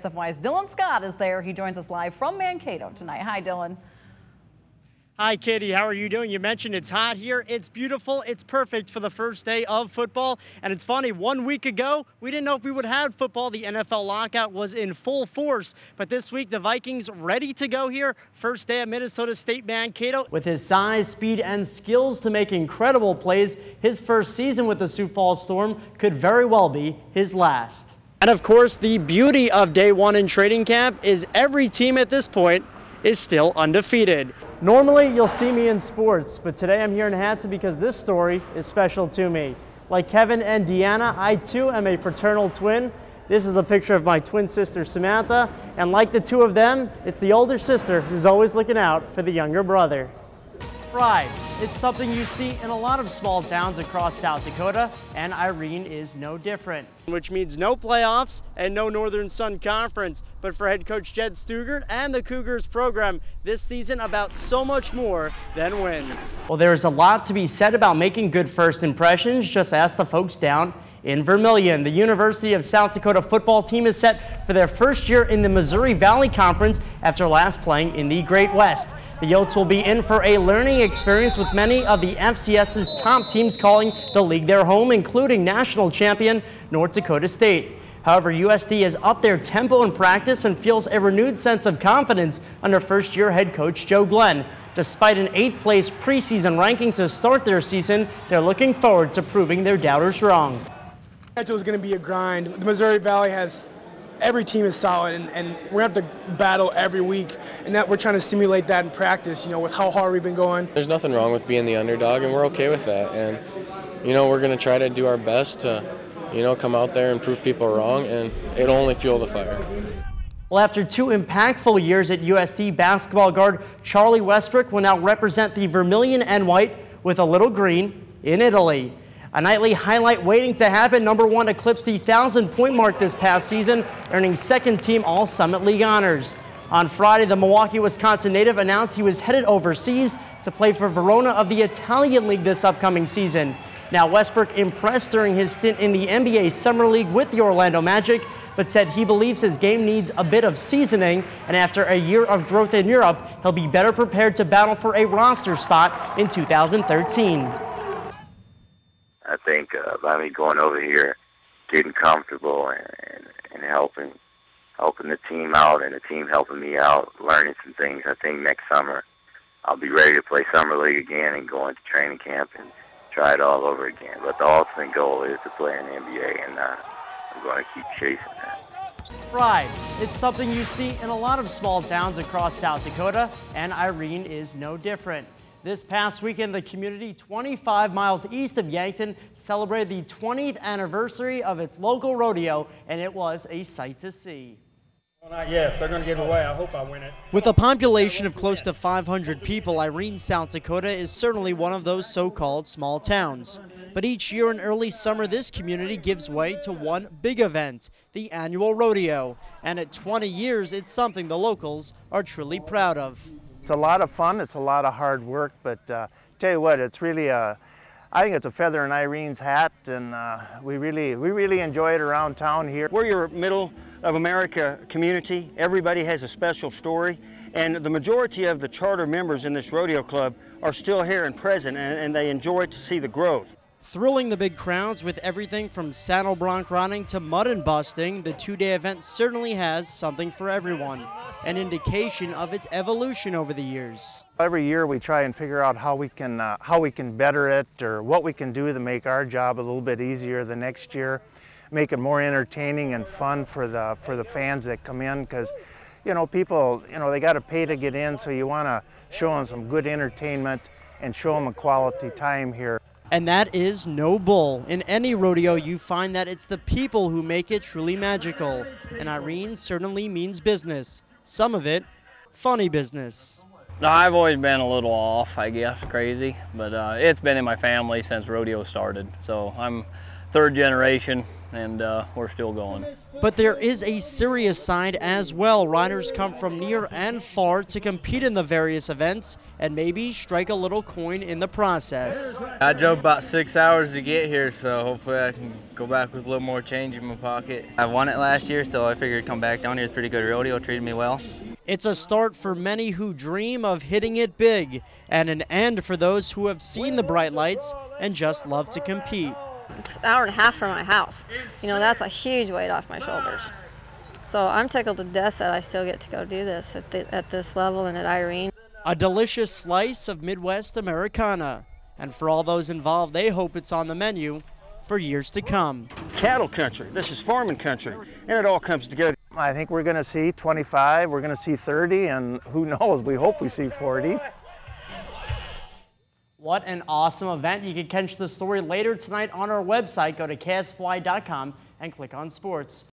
SFY's Dylan Scott is there. He joins us live from Mankato tonight. Hi, Dylan. Hi, Katie. How are you doing? You mentioned it's hot here. It's beautiful. It's perfect for the first day of football. And it's funny, 1 week ago, we didn't know if we would have football. The NFL lockout was in full force. But this week, the Vikings ready to go here. First day at Minnesota State Mankato. With his size, speed, and skills to make incredible plays, his first season with the Sioux Falls Storm could very well be his last. And of course, the beauty of day one in training camp is every team at this point is still undefeated. Normally, you'll see me in sports, but today I'm here in Hatsa because this story is special to me. Like Kevin and Deanna, I too am a fraternal twin. This is a picture of my twin sister, Samantha, and like the two of them, it's the older sister who's always looking out for the younger brother. Pride. It's something you see in a lot of small towns across South Dakota, and Irene is no different. Which means no playoffs and no Northern Sun Conference. But for head coach Jed Stugart and the Cougars program this season, about so much more than wins. Well, there's a lot to be said about making good first impressions. Just ask the folks down in Vermilion. The University of South Dakota football team is set for their first year in the Missouri Valley Conference after last playing in the Great West. The Yotes will be in for a learning experience with many of the FCS's top teams calling the league their home, including national champion North Dakota State. However, USD has upped their tempo in practice and feels a renewed sense of confidence under first-year head coach Joe Glenn. Despite an 8th place preseason ranking to start their season, they're looking forward to proving their doubters wrong. It was going to be a grind. The Missouri Valley has every team is solid, and we're going to have to battle every week, and that we're trying to simulate that in practice, you know, with how hard we've been going. There's nothing wrong with being the underdog, and we're okay with that. And, you know, we're going to try to do our best to, you know, come out there and prove people wrong, and it'll only fuel the fire. Well, after 2 impactful years at USD, basketball guard Charlie Westbrook will now represent the Vermilion and White with a little green in Italy. A nightly highlight waiting to happen. Number 1 eclipsed the 1,000-point mark this past season, earning second-team All-Summit League honors. On Friday, the Milwaukee, Wisconsin native announced he was headed overseas to play for Verona of the Italian League this upcoming season. Now, Westbrook impressed during his stint in the NBA Summer League with the Orlando Magic, but said he believes his game needs a bit of seasoning, and after a year of growth in Europe, he'll be better prepared to battle for a roster spot in 2013. I think by me going over here, getting comfortable and helping the team out and the team helping me out, learning some things, I think next summer I'll be ready to play Summer League again and go into training camp and try it all over again. But the ultimate goal is to play in the NBA, and I'm going to keep chasing that. Pride. It's something you see in a lot of small towns across South Dakota, and Irene is no different. This past weekend, the community 25 miles east of Yankton celebrated the 20th anniversary of its local rodeo, and it was a sight to see. Well, not yet. If they're going to give it away, I hope I win it. With a population of close to 500 people, Irene, South Dakota is certainly one of those so-called small towns. But each year in early summer, this community gives way to one big event, the annual rodeo. And at 20 years, it's something the locals are truly proud of. It's a lot of fun, it's a lot of hard work, but tell you what, it's really I think it's a feather in Irene's hat, and we really enjoy it around town here. We're your middle of America community. Everybody has a special story, and the majority of the charter members in this rodeo club are still here and present, and they enjoy to see the growth. Thrilling the big crowds with everything from saddle bronc riding to mud and busting, the 2-day event certainly has something for everyone, an indication of its evolution over the years. Every year we try and figure out how we can better it, or what we can do to make our job a little bit easier the next year, make it more entertaining and fun for the fans that come in, because you know, people, you know, they got to pay to get in, so you want to show them some good entertainment and show them a quality time here. And that is no bull. In any rodeo, you find that it's the people who make it truly magical. And Irene certainly means business. Some of it, funny business. No, I've always been a little off, I guess, crazy. But it's been in my family since rodeo started. So I'm third generation, and we're still going. But there is a serious side as well. Riders come from near and far to compete in the various events and maybe strike a little coin in the process. I drove about 6 hours to get here, so hopefully I can go back with a little more change in my pocket. I won it last year, so I figured come back down here. It's pretty good rodeo, treated me well. It's a start for many who dream of hitting it big, and an end for those who have seen the bright lights and just love to compete. It's an hour and a half from my house. You know, that's a huge weight off my shoulders. So I'm tickled to death that I still get to go do this at this level and at Irene. A delicious slice of Midwest Americana. And for all those involved, they hope it's on the menu for years to come. Cattle country, this is farming country, and it all comes together. I think we're going to see 25, we're going to see 30, and who knows, we hope we see 40. What an awesome event. You can catch the story later tonight on our website. Go to KSFY.com and click on sports.